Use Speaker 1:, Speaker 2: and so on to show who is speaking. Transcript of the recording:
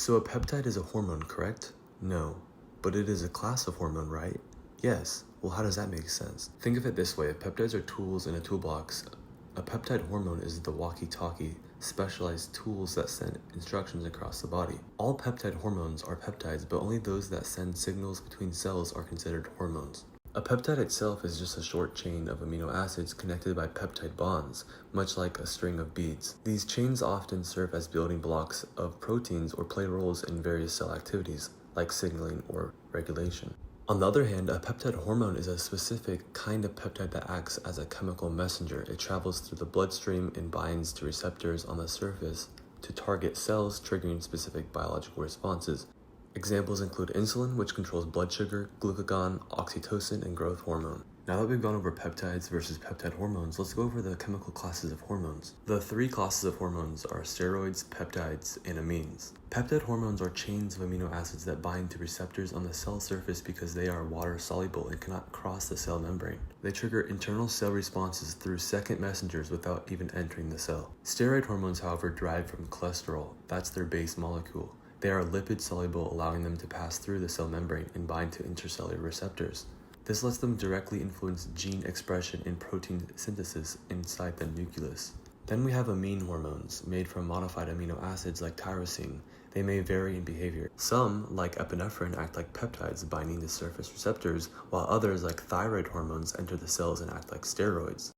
Speaker 1: So a peptide is a hormone, correct? No. But it is a class of hormone, right? Yes. Well, how does that make sense? Think of it this way. If peptides are tools in a toolbox, a peptide hormone is the walkie-talkie, specialized tools that send instructions across the body. All peptide hormones are peptides, but only those that send signals between cells are considered hormones. A peptide itself is just a short chain of amino acids connected by peptide bonds, much like a string of beads. These chains often serve as building blocks of proteins or play roles in various cell activities, like signaling or regulation. On the other hand, a peptide hormone is a specific kind of peptide that acts as a chemical messenger. It travels through the bloodstream and binds to receptors on the surface to target cells, triggering specific biological responses. Examples include insulin, which controls blood sugar, glucagon, oxytocin, and growth hormone. Now that we've gone over peptides versus peptide hormones, let's go over the chemical classes of hormones. The three classes of hormones are steroids, peptides, and amines. Peptide hormones are chains of amino acids that bind to receptors on the cell surface because they are water-soluble and cannot cross the cell membrane. They trigger internal cell responses through second messengers without even entering the cell. Steroid hormones, however, derive from cholesterol. That's their base molecule. They are lipid-soluble, allowing them to pass through the cell membrane and bind to intercellular receptors. This lets them directly influence gene expression and protein synthesis inside the nucleus. Then we have amine hormones, made from modified amino acids like tyrosine. They may vary in behavior. Some, like epinephrine, act like peptides, binding to surface receptors, while others, like thyroid hormones, enter the cells and act like steroids.